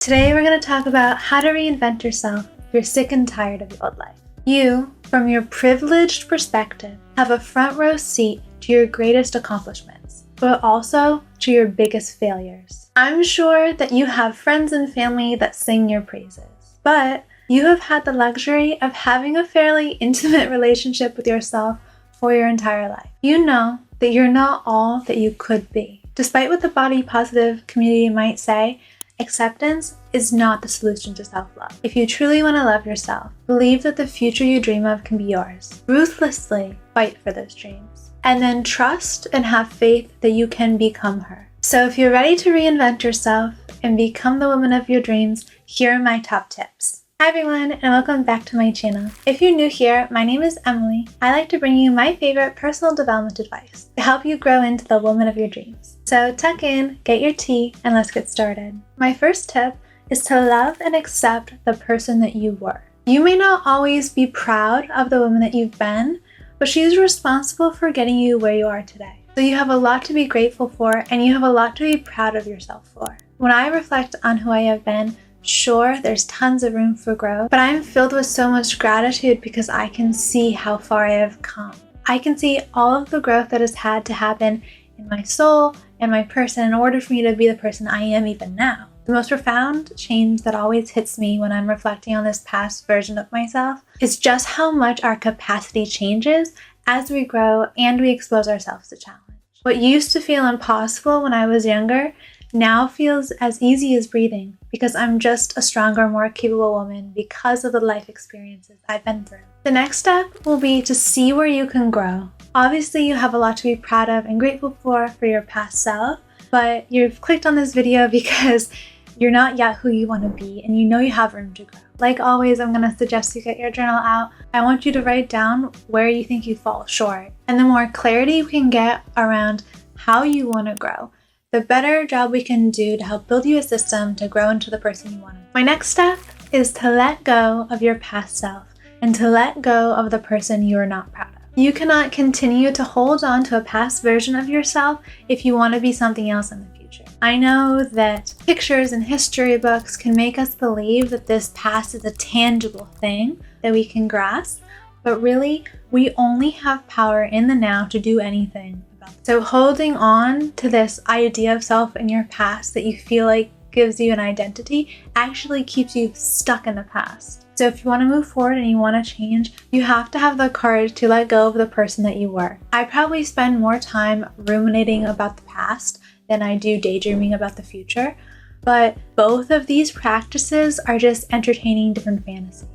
Today we're going to talk about how to reinvent yourself if you're sick and tired of your old life. You, from your privileged perspective, have a front row seat to your greatest accomplishments, but also to your biggest failures. I'm sure that you have friends and family that sing your praises, but you have had the luxury of having a fairly intimate relationship with yourself for your entire life. You know that you're not all that you could be. Despite what the body positive community might say, acceptance is not the solution to self-love. If you truly want to love yourself, believe that the future you dream of can be yours. Ruthlessly fight for those dreams. And then trust and have faith that you can become her. So if you're ready to reinvent yourself and become the woman of your dreams, here are my top tips. Hi everyone, and welcome back to my channel. If you're new here, my name is Emily. I like to bring you my favorite personal development advice to help you grow into the woman of your dreams. So tuck in, get your tea, and let's get started. My first tip is to love and accept the person that you were. You may not always be proud of the woman that you've been, but she's responsible for getting you where you are today. So you have a lot to be grateful for, and you have a lot to be proud of yourself for. When I reflect on who I have been, sure, there's tons of room for growth, but I'm filled with so much gratitude because I can see how far I have come. I can see all of the growth that has had to happen in my soul and my person in order for me to be the person I am even now. The most profound change that always hits me when I'm reflecting on this past version of myself is just how much our capacity changes as we grow and we expose ourselves to challenge. What used to feel impossible when I was younger now feels as easy as breathing because I'm just a stronger, more capable woman because of the life experiences I've been through. The next step will be to see where you can grow. Obviously, you have a lot to be proud of and grateful for your past self, but you've clicked on this video because you're not yet who you want to be and you know you have room to grow. Like always, I'm going to suggest you get your journal out. I want you to write down where you think you fall short. And the more clarity you can get around how you want to grow, the better job we can do to help build you a system to grow into the person you want to be. My next step is to let go of your past self and to let go of the person you are not proud of. You cannot continue to hold on to a past version of yourself if you want to be something else in the future. I know that pictures and history books can make us believe that this past is a tangible thing that we can grasp, but really, we only have power in the now to do anything. So holding on to this idea of self in your past that you feel like gives you an identity actually keeps you stuck in the past. So if you want to move forward and you want to change, you have to have the courage to let go of the person that you were. I probably spend more time ruminating about the past than I do daydreaming about the future, but both of these practices are just entertaining different fantasies.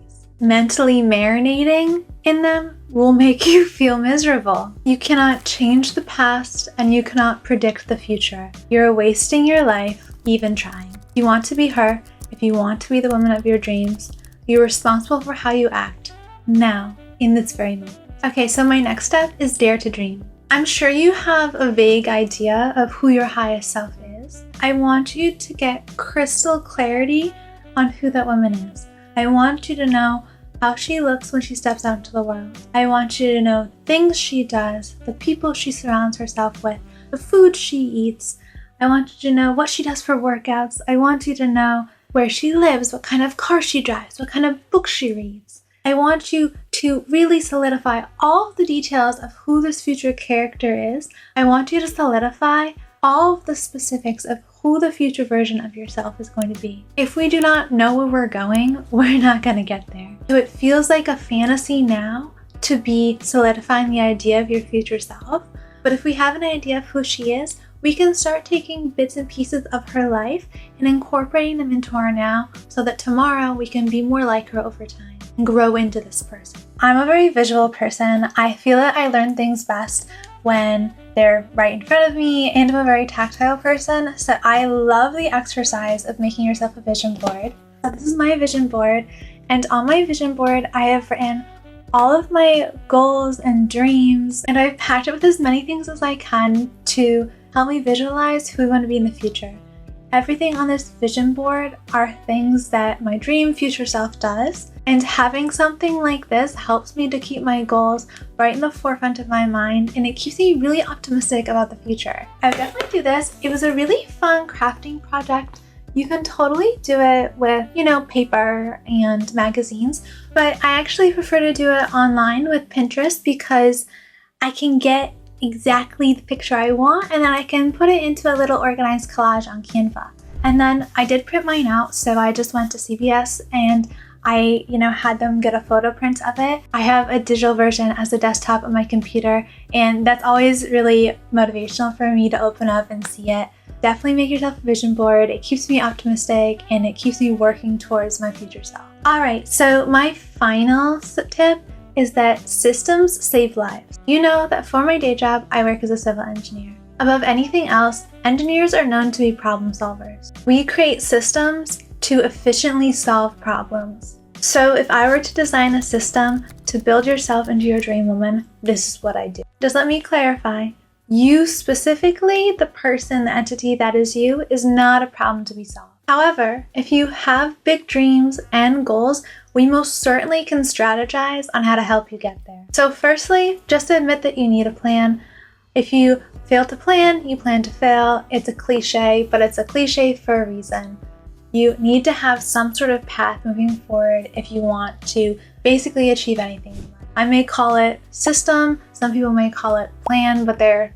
Mentally marinating in them will make you feel miserable. You cannot change the past and you cannot predict the future. You're wasting your life even trying. If you want to be her, if you want to be the woman of your dreams, you're responsible for how you act now in this very moment. Okay, so my next step is dare to dream. I'm sure you have a vague idea of who your highest self is. I want you to get crystal clarity on who that woman is. I want you to know how she looks when she steps out into the world. I want you to know things she does, the people she surrounds herself with, the food she eats. I want you to know what she does for workouts. I want you to know where she lives, what kind of car she drives, what kind of books she reads. I want you to really solidify all of the details of who this future character is. I want you to solidify all of the specifics of who the future version of yourself is going to be. If we do not know where we're going, we're not going to get there. So it feels like a fantasy now to be solidifying the idea of your future self. But if we have an idea of who she is, we can start taking bits and pieces of her life and incorporating them into our now so that tomorrow we can be more like her over time and grow into this person. I'm a very visual person. I feel that I learn things best when they're right in front of me, and I'm a very tactile person, so I love the exercise of making yourself a vision board. So this is my vision board, and on my vision board I have written all of my goals and dreams, and I've packed it with as many things as I can to help me visualize who I want to be in the future. Everything on this vision board are things that my dream future self does, and having something like this helps me to keep my goals right in the forefront of my mind, and it keeps me really optimistic about the future. I would definitely do this. It was a really fun crafting project You can totally do it with, paper and magazines, but I actually prefer to do it online with Pinterest because I can get exactly the picture I want and then I can put it into a little organized collage on Canva. And then I did print mine out, so I just went to CVS and I, had them get a photo print of it. I have a digital version as a desktop on my computer, and that's always really motivational for me to open up and see it. Definitely make yourself a vision board. It keeps me optimistic and it keeps me working towards my future self. All right, so my final tip is that systems save lives. You know that for my day job, I work as a civil engineer. Above anything else, engineers are known to be problem solvers. We create systems to efficiently solve problems. So if I were to design a system to build yourself into your dream woman, this is what I do. Just let me clarify. You specifically, the person, the entity that is you, is not a problem to be solved. However, if you have big dreams and goals, we most certainly can strategize on how to help you get there. So firstly, just admit that you need a plan. If you fail to plan, you plan to fail. It's a cliche, but it's a cliche for a reason. You need to have some sort of path moving forward if you want to basically achieve anything. I may call it system, some people may call it plan, but they're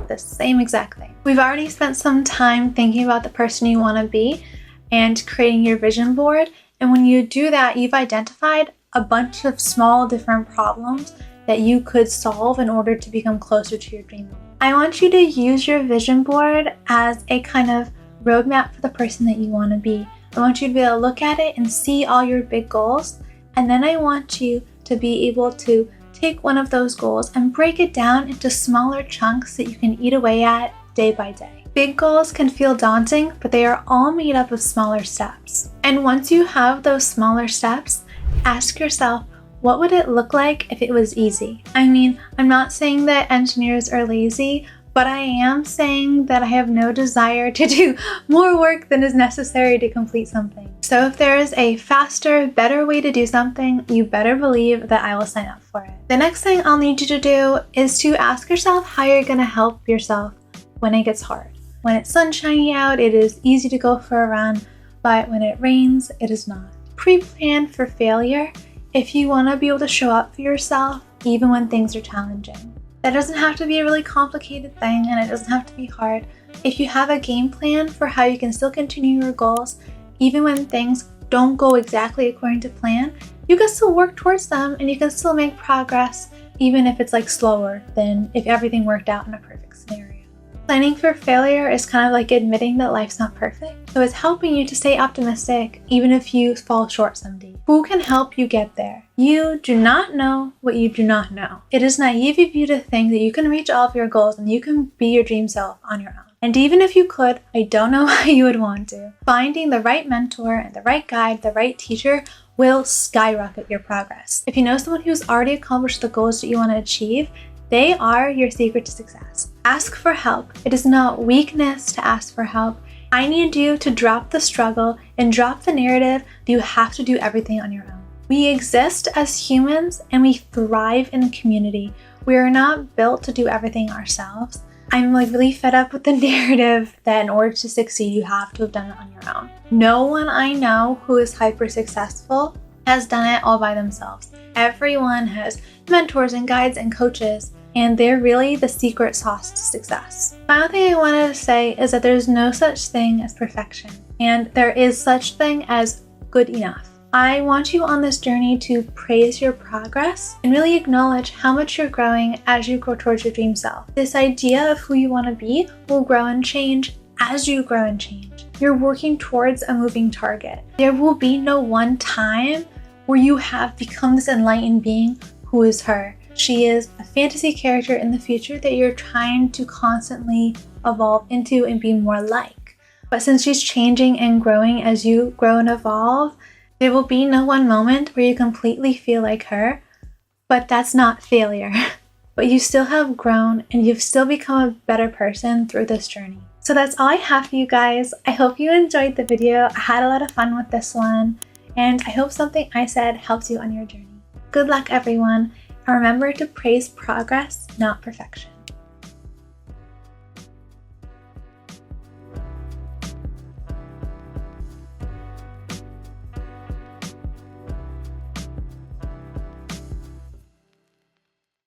the same exact thing. We've already spent some time thinking about the person you want to be and creating your vision board. And when you do that, you've identified a bunch of small different problems that you could solve in order to become closer to your dream. I want you to use your vision board as a kind of roadmap for the person that you want to be. I want you to be able to look at it and see all your big goals. And then I want you to be able to take one of those goals and break it down into smaller chunks that you can eat away at day by day. Big goals can feel daunting, but they are all made up of smaller steps. And once you have those smaller steps, ask yourself, what would it look like if it was easy? I mean, I'm not saying that engineers are lazy, but I am saying that I have no desire to do more work than is necessary to complete something. So if there is a faster, better way to do something, you better believe that I will sign up for it. The next thing I'll need you to do is to ask yourself how you're going to help yourself when it gets hard. When it's sunshiny out, it is easy to go for a run, but when it rains, it is not. Pre-plan for failure if you want to be able to show up for yourself even when things are challenging. That doesn't have to be a really complicated thing, and it doesn't have to be hard. If you have a game plan for how you can still continue your goals, even when things don't go exactly according to plan, you can still work towards them and you can still make progress, even if it's slower than if everything worked out in a perfect scenario. Planning for failure is kind of like admitting that life's not perfect. So it's helping you to stay optimistic even if you fall short someday. Who can help you get there? You do not know what you do not know. It is naive of you to think that you can reach all of your goals and you can be your dream self on your own. And even if you could, I don't know how you would want to. Finding the right mentor and the right guide, the right teacher will skyrocket your progress. If you know someone who's already accomplished the goals that you want to achieve, they are your secret to success. Ask for help. It is not weakness to ask for help. I need you to drop the struggle and drop the narrative that you have to do everything on your own. We exist as humans and we thrive in community. We are not built to do everything ourselves. I'm really fed up with the narrative that in order to succeed, you have to have done it on your own. No one I know who is hyper successful has done it all by themselves. Everyone has mentors and guides and coaches, and they're really the secret sauce to success. Final thing I wanted to say is that there's no such thing as perfection, and there is such thing as good enough. I want you on this journey to praise your progress and really acknowledge how much you're growing as you grow towards your dream self. This idea of who you want to be will grow and change as you grow and change. You're working towards a moving target. There will be no one time where you have become this enlightened being who is her. She is a fantasy character in the future that you're trying to constantly evolve into and be more like. But since she's changing and growing as you grow and evolve, there will be no one moment where you completely feel like her, but that's not failure. But you still have grown and you've still become a better person through this journey. So that's all I have for you guys. I hope you enjoyed the video. I had a lot of fun with this one, and I hope something I said helps you on your journey. Good luck, everyone, and remember to praise progress, not perfection.